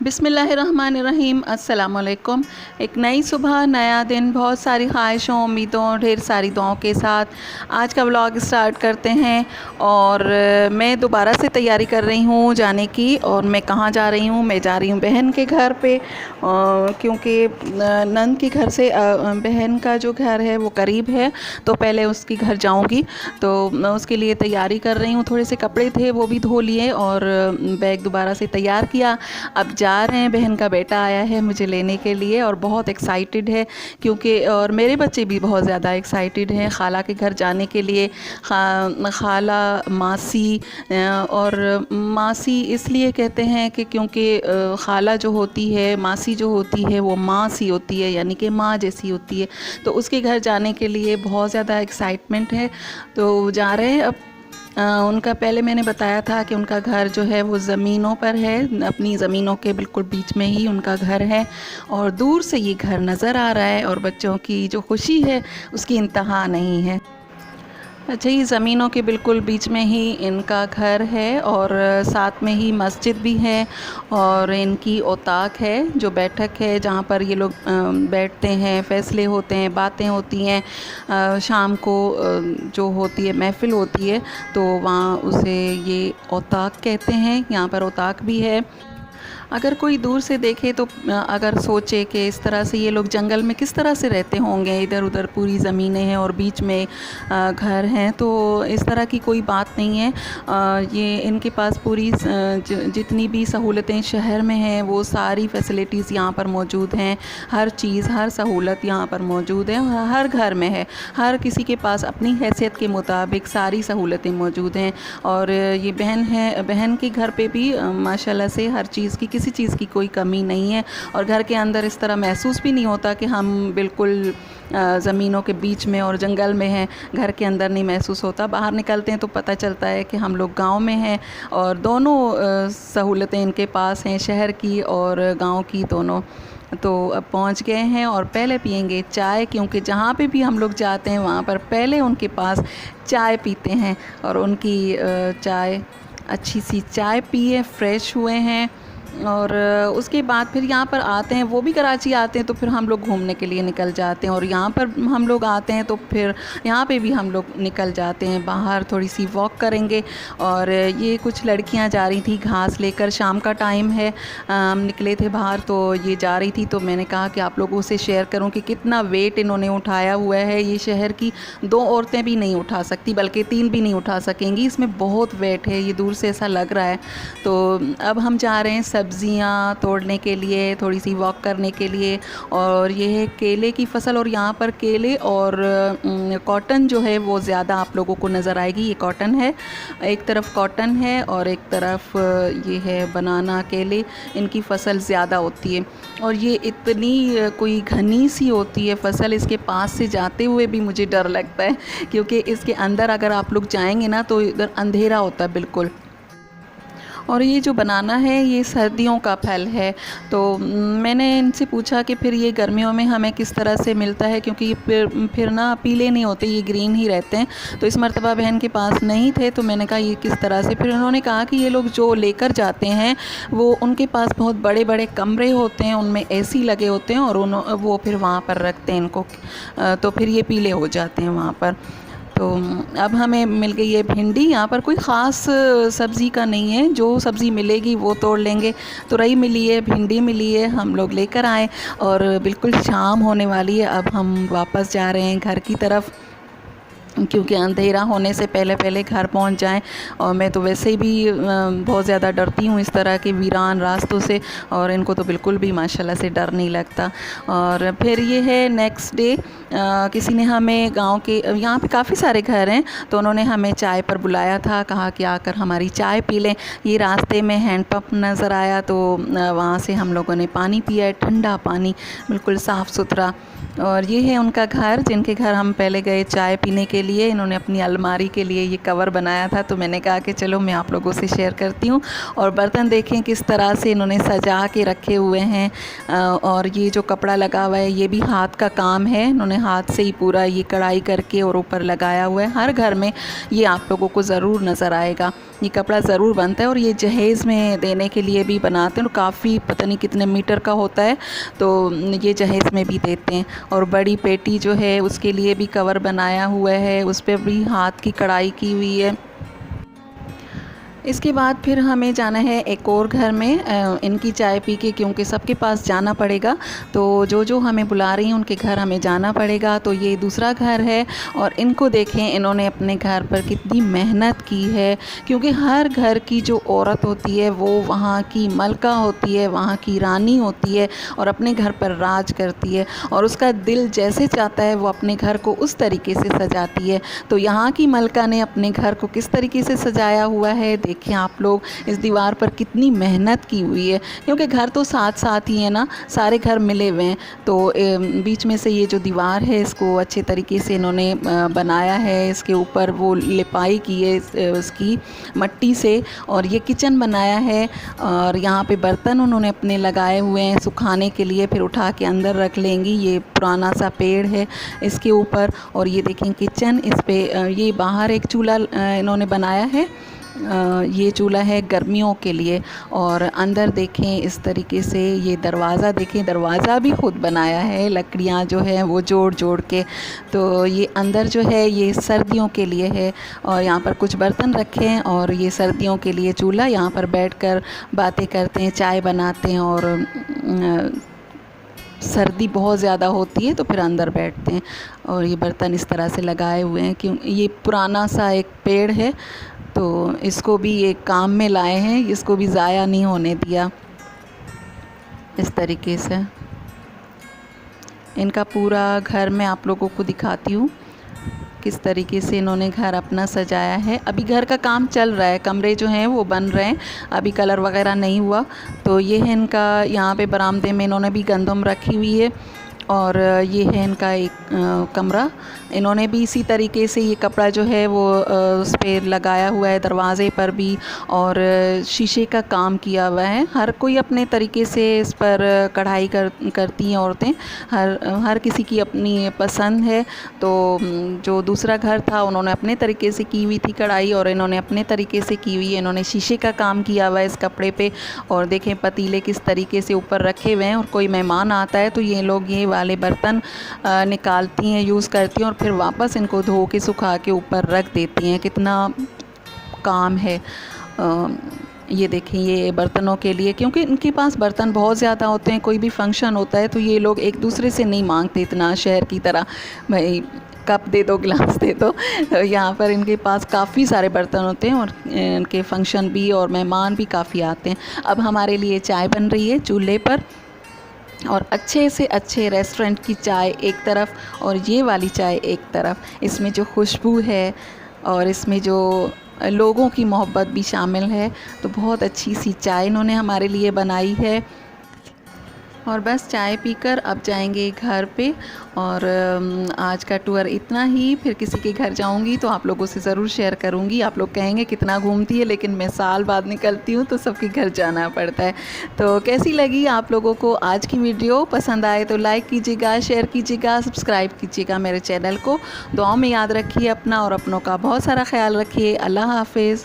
बिस्मिल्लाहिर्रहमानिर्रहीम। अस्सलाम वालेकुम। एक नई सुबह, नया दिन, बहुत सारी ख्वाहिशों, उम्मीदों, ढेर सारी दुआओं के साथ आज का व्लॉग स्टार्ट करते हैं। और मैं दोबारा से तैयारी कर रही हूँ जाने की। और मैं कहाँ जा रही हूँ? मैं जा रही हूँ बहन के घर पे, क्योंकि नंद के घर से बहन का जो घर है वो करीब है, तो पहले उसके घर जाऊँगी। तो मैं उसके लिए तैयारी कर रही हूँ। थोड़े से कपड़े थे वो भी धो लिए और बैग दोबारा से तैयार किया। अब जा रहे हैं, बहन का बेटा आया है मुझे लेने के लिए और बहुत एक्साइटेड है, क्योंकि और मेरे बच्चे भी बहुत ज़्यादा एक्साइटेड हैं खाला के घर जाने के लिए। खाला, मासी, और मासी इसलिए कहते हैं कि क्योंकि खाला जो होती है, मासी जो होती है वो माँ सी होती है, यानी कि माँ जैसी होती है। तो उसके घर जाने के लिए बहुत ज़्यादा एक्साइटमेंट है, तो जा रहे हैं। अब उनका पहले मैंने बताया था कि उनका घर जो है वो ज़मीनों पर है, अपनी ज़मीनों के बिल्कुल बीच में ही उनका घर है और दूर से ये घर नज़र आ रहा है और बच्चों की जो खुशी है उसकी इंतहा नहीं है। अच्छा, ये ज़मीनों के बिल्कुल बीच में ही इनका घर है और साथ में ही मस्जिद भी है और इनकी औताक है, जो बैठक है जहाँ पर ये लोग बैठते हैं, फ़ैसले होते हैं, बातें होती हैं। शाम को जो होती है महफ़िल होती है, तो वहाँ उसे ये औताक कहते हैं। यहाँ पर औताक भी है। अगर कोई दूर से देखे तो अगर सोचे कि इस तरह से ये लोग जंगल में किस तरह से रहते होंगे, इधर उधर पूरी ज़मीनें हैं और बीच में घर हैं, तो इस तरह की कोई बात नहीं है। ये इनके पास पूरी जितनी भी सहूलतें शहर में हैं वो सारी फैसिलिटीज़ यहाँ पर मौजूद हैं। हर चीज़, हर सहूलत यहाँ पर मौजूद है, हर घर में है। हर किसी के पास अपनी हैसियत के मुताबिक सारी सहूलतें मौजूद हैं। और ये बहन है, बहन के घर पे भी माशाल्लाह से हर चीज़ की, किसी चीज़ की कोई कमी नहीं है। और घर के अंदर इस तरह महसूस भी नहीं होता कि हम बिल्कुल ज़मीनों के बीच में और जंगल में हैं। घर के अंदर नहीं महसूस होता। बाहर निकलते हैं तो पता चलता है कि हम लोग गांव में हैं और दोनों सहूलतें इनके पास हैं, शहर की और गांव की दोनों। तो अब पहुंच गए हैं और पहले पियेंगे चाय, क्योंकि जहाँ पे भी हम लोग जाते हैं वहाँ पर पहले उनके पास चाय पीते हैं। और उनकी चाय, अच्छी सी चाय पिए, फ्रेश हुए हैं और उसके बाद फिर यहाँ पर आते हैं। वो भी कराची आते हैं तो फिर हम लोग घूमने के लिए निकल जाते हैं और यहाँ पर हम लोग आते हैं तो फिर यहाँ पे भी हम लोग निकल जाते हैं बाहर, थोड़ी सी वॉक करेंगे। और ये कुछ लड़कियाँ जा रही थी घास लेकर, शाम का टाइम है, हम निकले थे बाहर तो ये जा रही थी। तो मैंने कहा कि आप लोगों से शेयर करूँ कि कितना वेट इन्होंने उठाया हुआ है। ये शहर की 2 औरतें भी नहीं उठा सकती, बल्कि 3 भी नहीं उठा सकेंगी, इसमें बहुत वेट है, ये दूर से ऐसा लग रहा है। तो अब हम जा रहे हैं सब्जियां तोड़ने के लिए, थोड़ी सी वॉक करने के लिए। और ये है केले की फसल, और यहाँ पर केले और कॉटन जो है वो ज़्यादा आप लोगों को नज़र आएगी। ये कॉटन है, एक तरफ कॉटन है और एक तरफ ये है बनाना, केले, इनकी फसल ज़्यादा होती है। और ये इतनी कोई घनी सी होती है फसल, इसके पास से जाते हुए भी मुझे डर लगता है, क्योंकि इसके अंदर अगर आप लोग जाएंगे ना तो इधर अंधेरा होता है बिल्कुल। और ये जो बनाना है ये सर्दियों का फल है। तो मैंने इनसे पूछा कि फिर ये गर्मियों में हमें किस तरह से मिलता है, क्योंकि ये फिर ना पीले नहीं होते, ये ग्रीन ही रहते हैं। तो इस मर्तबा बहन के पास नहीं थे, तो मैंने कहा ये किस तरह से। फिर उन्होंने कहा कि ये लोग जो लेकर जाते हैं वो उनके पास बहुत बड़े बड़े कमरे होते हैं, उनमें एसी लगे होते हैं और वो फिर वहाँ पर रखते हैं इनको, तो फिर ये पीले हो जाते हैं वहाँ पर। तो अब हमें मिल गई है भिंडी। यहाँ पर कोई ख़ास सब्ज़ी का नहीं है, जो सब्ज़ी मिलेगी वो तोड़ लेंगे। तुरई मिली है, भिंडी मिली है, हम लोग लेकर आए और बिल्कुल शाम होने वाली है। अब हम वापस जा रहे हैं घर की तरफ, क्योंकि अंधेरा होने से पहले पहले घर पहुंच जाएं। और मैं तो वैसे ही भी बहुत ज़्यादा डरती हूँ इस तरह के वीरान रास्तों से, और इनको तो बिल्कुल भी माशाल्लाह से डर नहीं लगता। और फिर ये है नेक्स्ट डे, किसी ने हमें गांव के, यहाँ पे काफ़ी सारे घर हैं, तो उन्होंने हमें चाय पर बुलाया था, कहा कि आकर हमारी चाय पी लें। ये रास्ते में हैंडपम्प नज़र आया तो वहाँ से हम लोगों ने पानी पिया, ठंडा पानी, बिल्कुल साफ़ सुथरा। और ये है उनका घर, जिनके घर हम पहले गए चाय पीने के लिए इन्होंने अपनी अलमारी के लिए ये कवर बनाया था, तो मैंने कहा कि चलो मैं आप लोगों से शेयर करती हूँ। और बर्तन देखें किस तरह से इन्होंने सजा के रखे हुए हैं। और ये जो कपड़ा लगा हुआ है ये भी हाथ का काम है, इन्होंने हाथ से ही पूरा ये कढ़ाई करके और ऊपर लगाया हुआ है। हर घर में ये आप लोगों को ज़रूर नज़र आएगा, ये कपड़ा ज़रूर बनता है। और ये जहेज़ में देने के लिए भी बनाते हैं, और काफ़ी पता नहीं कितने मीटर का होता है, तो ये जहेज़ में भी देते हैं। और बड़ी पेटी जो है उसके लिए भी कवर बनाया हुआ है, उस पर भी हाथ की कढ़ाई की हुई है। इसके बाद फिर हमें जाना है एक और घर में इनकी चाय पी के, क्योंकि सबके पास जाना पड़ेगा, तो जो हमें बुला रही हैं उनके घर हमें जाना पड़ेगा। तो ये दूसरा घर है, और इनको देखें इन्होंने अपने घर पर कितनी मेहनत की है, क्योंकि हर घर की जो औरत होती है वो वहाँ की मलका होती है, वहाँ की रानी होती है, और अपने घर पर राज करती है, और उसका दिल जैसे चाहता है वो अपने घर को उस तरीके से सजाती है। तो यहाँ की मलका ने अपने घर को किस तरीके से सजाया हुआ है देखिए आप लोग, इस दीवार पर कितनी मेहनत की हुई है, क्योंकि घर तो साथ साथ ही है ना, सारे घर मिले हुए हैं। तो बीच में से ये जो दीवार है इसको अच्छे तरीके से इन्होंने बनाया है, इसके ऊपर वो लिपाई की है उसकी मट्टी से, और ये किचन बनाया है। और यहाँ पे बर्तन उन्होंने अपने लगाए हुए हैं सुखाने के लिए, फिर उठा के अंदर रख लेंगी। ये पुराना सा पेड़ है इसके ऊपर, और ये देखें किचन, इस पे ये बाहर एक चूल्हा इन्होंने बनाया है, ये चूल्हा है गर्मियों के लिए। और अंदर देखें इस तरीके से, ये दरवाज़ा देखें, दरवाज़ा भी खुद बनाया है, लकड़ियाँ जो है वो जोड़ जोड़ के। तो ये अंदर जो है ये सर्दियों के लिए है, और यहाँ पर कुछ बर्तन रखे हैं, और ये सर्दियों के लिए चूल्हा, यहाँ पर बैठकर बातें करते हैं, चाय बनाते हैं, और सर्दी बहुत ज़्यादा होती है तो फिर अंदर बैठते हैं। और ये बर्तन इस तरह से लगाए हुए हैं, क्यों ये पुराना सा एक पेड़ है, तो इसको भी एक काम में लाए हैं, इसको भी ज़ाया नहीं होने दिया। इस तरीके से इनका पूरा घर मैं आप लोगों को दिखाती हूँ, किस तरीके से इन्होंने घर अपना सजाया है। अभी घर का काम चल रहा है, कमरे जो हैं वो बन रहे हैं, अभी कलर वगैरह नहीं हुआ। तो ये है इनका, यहाँ पे बरामदे में इन्होंने भी गंदम रखी हुई है, और ये है इनका एक कमरा, इन्होंने भी इसी तरीके से ये कपड़ा जो है वो उस पर लगाया हुआ है, दरवाज़े पर भी, और शीशे का काम किया हुआ है। हर कोई अपने तरीके से इस पर कढ़ाई करती हैं औरतें, हर किसी की अपनी पसंद है। तो जो दूसरा घर था उन्होंने अपने तरीके से की हुई थी कढ़ाई, और इन्होंने अपने तरीके से की हुई है, इन्होंने शीशे का काम किया हुआ है इस कपड़े पे। और देखें पतीले किस तरीके से ऊपर रखे हुए हैं, और कोई मेहमान आता है तो ये लोग ये वाले बर्तन निकालती हैं, यूज़ करती हैं, और फिर वापस इनको धो के सुखा के ऊपर रख देती हैं। कितना काम है। ये देखें ये बर्तनों के लिए, क्योंकि इनके पास बर्तन बहुत ज़्यादा होते हैं, कोई भी फंक्शन होता है तो ये लोग एक दूसरे से नहीं मांगते इतना शहर की तरह, भाई कप दे दो, गिलास दे दो। यहाँ पर इनके पास काफ़ी सारे बर्तन होते हैं, और इनके फंक्शन भी और मेहमान भी काफ़ी आते हैं। अब हमारे लिए चाय बन रही है चूल्हे पर, और अच्छे से अच्छे रेस्टोरेंट की चाय एक तरफ और ये वाली चाय एक तरफ। इसमें जो खुशबू है और इसमें जो लोगों की मोहब्बत भी शामिल है, तो बहुत अच्छी सी चाय इन्होंने हमारे लिए बनाई है। और बस चाय पीकर अब जाएंगे घर पे। और आज का टूर इतना ही, फिर किसी के घर जाऊंगी तो आप लोगों से ज़रूर शेयर करूंगी। आप लोग कहेंगे कितना घूमती है, लेकिन मैं साल बाद निकलती हूँ तो सबके घर जाना पड़ता है। तो कैसी लगी आप लोगों को आज की वीडियो? पसंद आए तो लाइक कीजिएगा, शेयर कीजिएगा, सब्सक्राइब कीजिएगा मेरे चैनल को। दुआओं में याद रखिए अपना और अपनों का बहुत सारा ख्याल रखिए। अल्लाह हाफिज़।